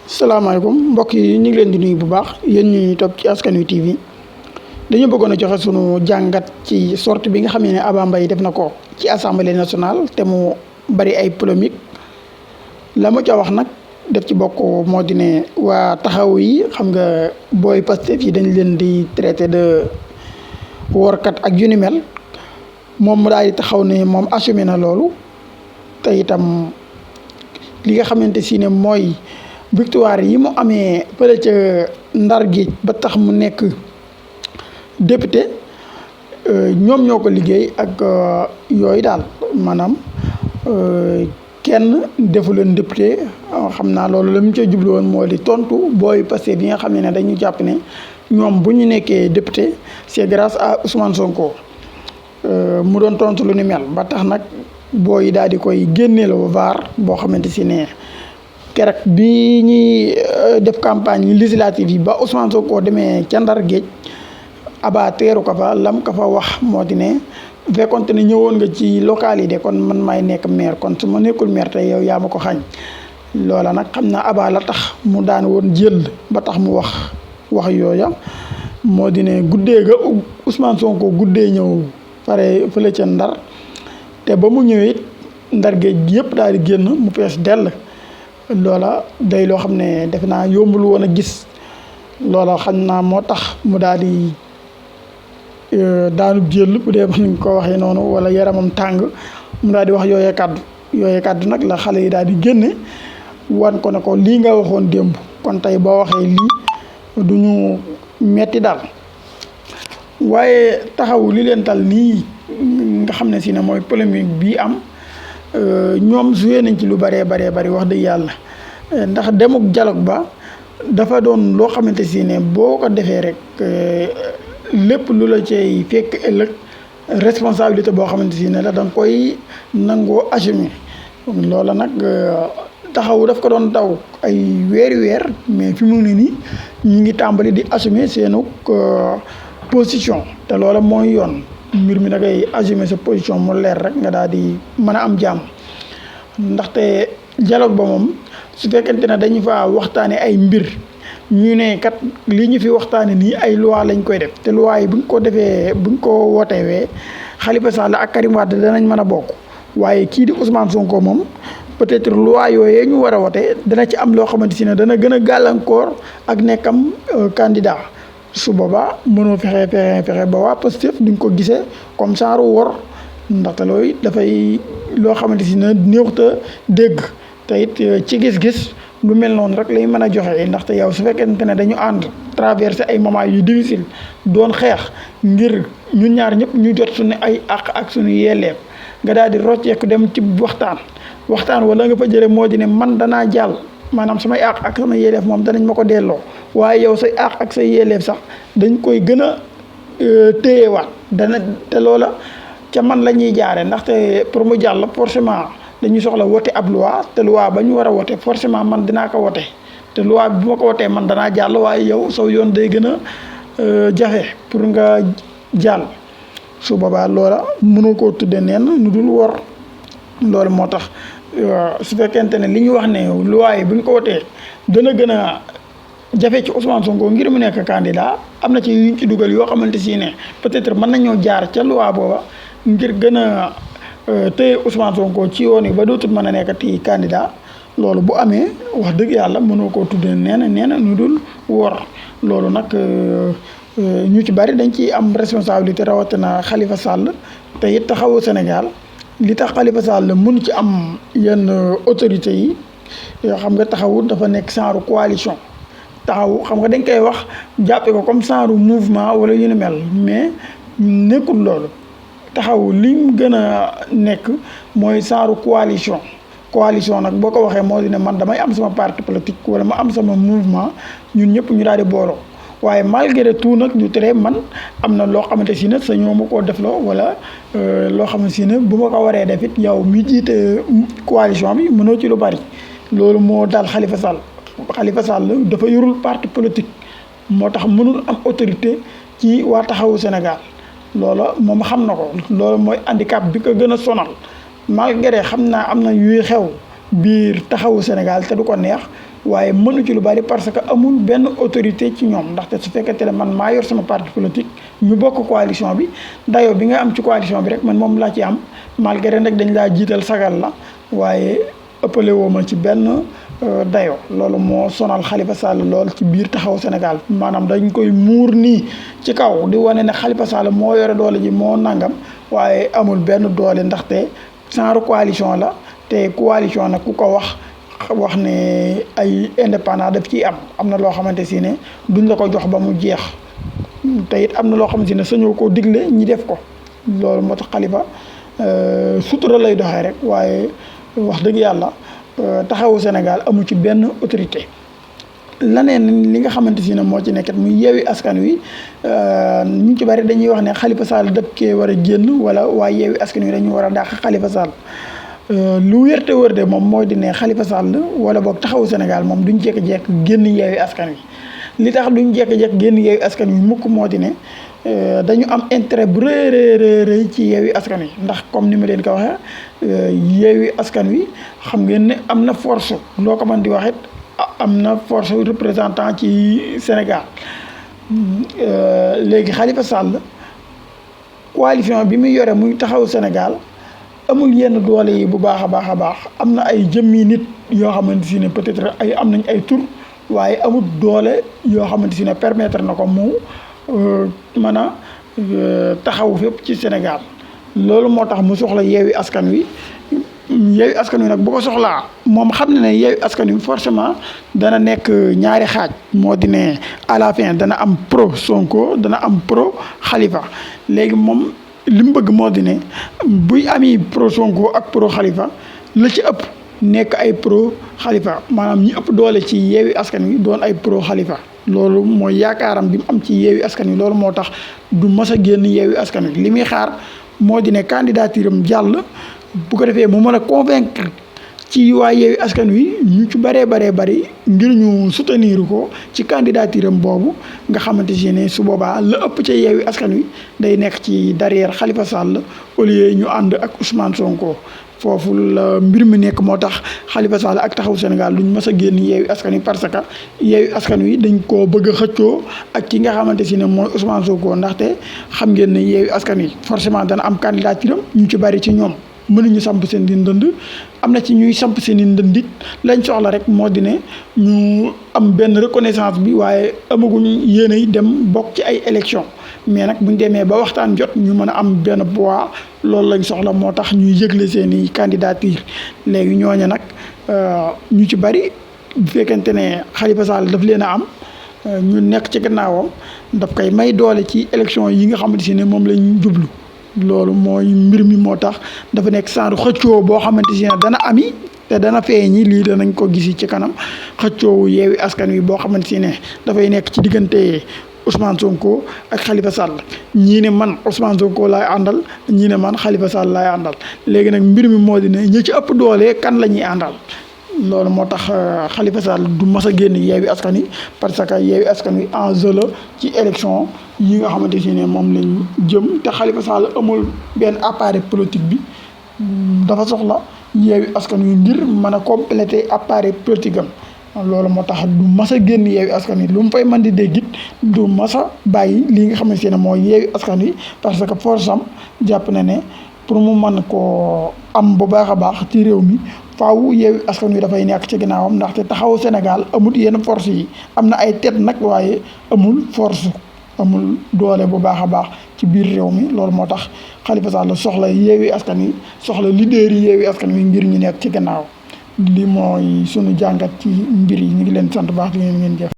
salaamaaleykum mbokk yi ñu ngi leen di nuyu bu baax yéen ñuy topp ci Askan Wi TV dañu bëggoon a joxe sunu jàngat ci sortie bi nga xam ne Aba Mbaye def na ko ci assemblée nationale te mu bari ay polémique la mu ca wax nag def ci bokk moo di ne waa taxaw yi xam nga booy Pastef yi dañ leen di traité de workat ak yu ni mel moom mu daal di taxaw ne moom assumé na loolu te itam li nga xamante si ne mooy victoire yi mu amee fële ca Ndar géej ba tax mu nekk député ñoom ñoo ko liggéey ak yooyu daal maanaam kenn defu leen député xam naa loolu la mu ca jublu woon moo di tontu booy Pastef bi nga xam ne dañu jàpp ne ñoom bu ñu nekkee député c'est grâce à Ousmane Sonko mu doon tontu lu ni mel ba tax nag booy daal di koy génneel vaar boo xamante si ne keroog bi ñuy def campagne législative yi ba Ousmane Sonko demee ca Ndar géej Aba teeru ko fa lam ko fa wax moo di ne bu fekkoonte ne ñëwoon nga ci local yi de kon man maay nekk maire kon su ma nekkul maire tey yow yaa ma ko xañ loola nag xam naa Aba la tax mu daan woon jël ba tax mu wax yooya moo di ne guddee ga Ousmane Sonko guddee ñëw pare fële ca Ndar te ba mu ñëwee it Ndar géej yëpp daal di génn mu fees dell loola day loo xam ne def naa yombul woon a gis loola xam naa moo tax mu daal di daanu jël bu dee nañ ko waxee noonu wala yaramam tàng mu daal di wax yooyee kàddu nag la xale yi daal di génne wan ko ne ko lii nga waxoon démb kon tey boo waxee lii du ñu metti daal waaye taxawu li leen tal nii nga xam ne si ne mooy polémique bii am ñoom joué nañ ci lu bari wax dëgg yàlla ndax demuk dialogue ba dafa doon loo xamante si ne boo ko defee rek lépp lu la cay fekk ëllëg responsabilité boo xamante si ne la da nga koy nangoo assumer loola nag taxawu daf ko doon daw ay weer mais fi mu ne nii ñu ngi tàmbali di assumer seenu position te loola mooy yoon mbir mi da ngay assumer sa position mu leer rek nga daal di mën a am jàmm ndaxte dialogue ba moom su fekkente ne dañu fa waxtaanee ay mbir ñu ne kat li ñu fi waxtaanee nii ay loi lañ koy def te loi yi bu ñu ko defee bu ñu ko wootewee Khalifa Sall ak Karim Wade danañ mën a bokk waaye kii di Ousmane Sonko moom peut-être loi yooyee ñu war a wote dana ci am loo xamante si ne dana gën a gàllankoor ak nekkam candidat su boobaa mënoo fexe ba waa Pastef duñ ko gisee comme genre wor ndaxte loolu dafay loo xamante si ne néewut a dégg te it ci gis-gis lu mel noonu rek lay mën a joxe ndaxte yow su fekkente ne dañu ànd traversé ay moments yu difficile doon xeex ngir ñun ñaar ñëpp ñu jot suñu ay àq ak suñu yelleef nga daal di rocceeku dem ci waxtaan wala nga fa jëlee moo di ne man danaa jàll maanaam samay àq ak sama yelleef moom danañ ma ko delloo waaye yow say àq ak say yelleef sax dañ koy gën a téyewaat dana te loola ca man la ñuy jaare ndaxte pour mu jàll forcément dañuy soxla wote ab loi te loi ba ñu war a wote forcément man dinaa ko wote te loi bi bu ma ko wotee man danaa jàll waaye yow saw yoon day gën a jafe pour nga jàll su boobaa loola mënu koo tudde neen nu dul wor loolu moo tax su fekkente ne li ñu wax ne loi yi bu ñu ko wotee dana gën a jafe ci Ousmane Sonko ngir mu nekk candidat am na ci yuñ ci dugal yoo xamante si ne peut-être mën nañoo jaar ca loi booba ngir gën a téye Ousmane Sonko ci yoon yi ba dootul mën a nekkati candidat loolu bu amee wax dëgg yàlla mënoo koo tuddee nee na nu dul wor loolu nag ñu ci bari dañ ci am responsabilité rawatina Khalifa Sall te it taxawu Sénégal li tax Khalifa Sall mun ci am yenn autorités yi yoo xam nga taxawu dafa nekk genre coalition taxawu xam nga dañ koy wax jàppe ko comme genre mouvement wala yu ni mel mais nekkul loolu taxawu li mu gën a nekk mooy genre coalition nag boo ko waxee moo di ne man damay am sama parti politique wala ma am sama mouvement ñun ñëpp ñu daal di booloo waaye malgré tout nag ñu tere man am na loo xamante si ne sa ñoo ma koo defloo wala loo xamante si ne bu ma ko waree def it yow mi jiite coalition bi mënoo ci lu bari loolu moo daal Khalifa Sall dafa yorul parti politique moo tax mënul am autorité ci waa taxawu Sénégal loola moom xam na ko loolu mooy handicap bi ko gën a sonal malgré xam naa am na yuy xew biir taxawu Sénégal te du ko neex waaye mënu ci lu bari parce que amul benn autorité ci ñoom. Ndaxte su fekkente ne man maa yor sama parti politique ñu bokk coalition bi dayoo bi nga am ci coalition bi rek man moom laa ci am, malgré nag dañ laa jiital sagal la waaye ëppale woo ma ci benn dayoo. Loolu moo sonal Khalifa Sall lool ci biir Taxawu Sénégal, maanaam dañ koy muur nii ci kaw di wane ne Khalifa Sall moo yore doole ji moo nangam, waaye amul benn doole ndaxte genre coalition la. te coalition nag ku ko wax ne ay indépendant daf ciy am na loo xamante si ne duñ la ko jox ba mu jeex, te it am na loo xamante ne sañoo koo digle ñi def ko. loolu moo tax Khalifa sutura lay doxee rek, waaye wax dëgg yàlla Taxawu Sénégal amu ci benn autorité. laneen li nga xamante si ne moo ci nekkat muy Yewwi Askan Wi ñu ci bari dañuy wax ne Khalifa Sall daf kee war a génn wala waaye Yewwi Askan Wi dañu war a dàq Khalifa Sall. lu wér te wér de moom mooy di ne Khalifa Sall wala boog Taxawu Sénégal moom duñ jékki-jékki génn Yewwi Askan Wi. li tax duñ jékki-jékki génn Yewwi Askan Wi mukk moo di ne dañu am intérêt bu rëy ci Yewwi Askan Wi, ndax comme ni ma leen ko waxee Yewwi Askan Wi xam ngeen ne am na force loo ko mën di waxit am na force représentant ci Sénégal. léegi Khalifa Sall coalition bi muy yore muy Taxawu Sénégal amul yenn doole yi bu baax a baax am na ay jëmmi nit yoo xamante si ne peut-être am nañ ay tur, waaye amul doole yoo xamante si ne permettre na ko mu mën a taxaw fépp ci Sénégal. loolu moo tax mu soxla Yewwi Askan Wi. Yewwi Askan Wi nag bu ko soxlaa moom xam na ne Yewwi Askan Wi forcément dana nekk ñaari xaaj, moo di ne à la fin dana am pro Sonko dana am pro Khalifa. léegi moom li mu bëgg moo di ne buy ami pro Sonko ak pro Khalifa la ci ëpp nekk ay pro Khalifa, maanaam ñi ëpp doole ci Yewwi Askan Wi doon ay pro Khalifa. loolu mooy yaakaaram bi mu am ci Yewwi Askan Wi. loolu moo tax du mas a génn Yewwi Askan Wi. li muy xaar moo di ne candidature am jàll, bu ko defee mu mën a convaincre ci waa Yewwi Askan Wi ñu ci bari ngir ñu soutenir ko ci candidature am boobu, nga xamante ne su boobaa la ëpp ca Yewwi Askan Wi day nekk ci derrière Khalifa Sall au lieu ñu ànd ak Ousmane Sonko. foofu la mbir mi nekk, moo tax Khalifa Sall ak Taxawu Sénégal duñ mës a génn Yewwi Askan Wi parce que Yewwi Askan Wi dañ koo bëgg a xëccoo ak ki nga xamante ne mooy Ousmane Sonko. ndaxte xam ngeen ne Yewwi Askan Wi forcément dana am candidature am, ñu ci bari ci ñoom mënuñu samp seen di ndënd, am na ci ñuy samp seen i ndëndit lañ soxla rek moo di ne ñu am benn reconnaissance bi, waaye amaguñ yéenay dem bokk ci ay élection. mais nag buñ demee ba waxtaan jot ñu mën a am benn poids, loolu lañ soxla, moo tax ñuy yëgle seen i candidature. léegi ñooñu nag ñu ci bari bu fekkente ne Khalifa Sall daf leen a am ñu nekk ci gannaawam daf koy may doole ci élection yi nga xamante ne moom lañ jublu. loolu mooy mbir mi, moo tax dafa nekk genre xëccoo boo xamante ne dana ami te dana feeñi, lii danañ ko gisi ci kanam. xëccoowu Yewwi Askan Wi boo xamante ne dafay nekk ci diggante Ousmane Sonko ak Khalifa Sall. ñii ne man Ousmane Sonko laay àndal, ñii ne man Khalifa Sall laay àndal. léegi nag mbir mi moo di ne ñi ci ëpp doole kan la ñuy àndal. loolu moo tax Khalifa Sall du mas a génn Yewwi Askan Wi parce que Yewwi Askan Wi enjeu la ci élection yi nga xamante ne moom lañ jëm. te Khalifa Sall amul benn appareil politique bi, dafa soxla Yewwi Askan Wi ngir mën a compléter appareil politique am. loolu moo tax du mas a génn Yewwi Askan Wi. lu mu fay mën di dégg it du mas a bàyyi li nga xamante ne mooy Yewwi Askan Wi, parce que force am jàpp na ne pour mu mën koo am bu baax a baax ci réew mi faaw Yewwi Askan Wi dafay nekk ci ginnaawam. ndaxte Taxawu Sénégal amul yenn force yi, am na ay tête nag waaye amul force, amul doole bu baax a baax ci biir réew mi. loolu moo tax Khalifa Sall soxla Yewwi Askan Wi, soxla leader yi Yewwi Askan Wi ngir ñu nekk ci gannaaw. li mooy sunu jàngat ci mbir yi. ñu ngi leen sant baax di ngeen jëf.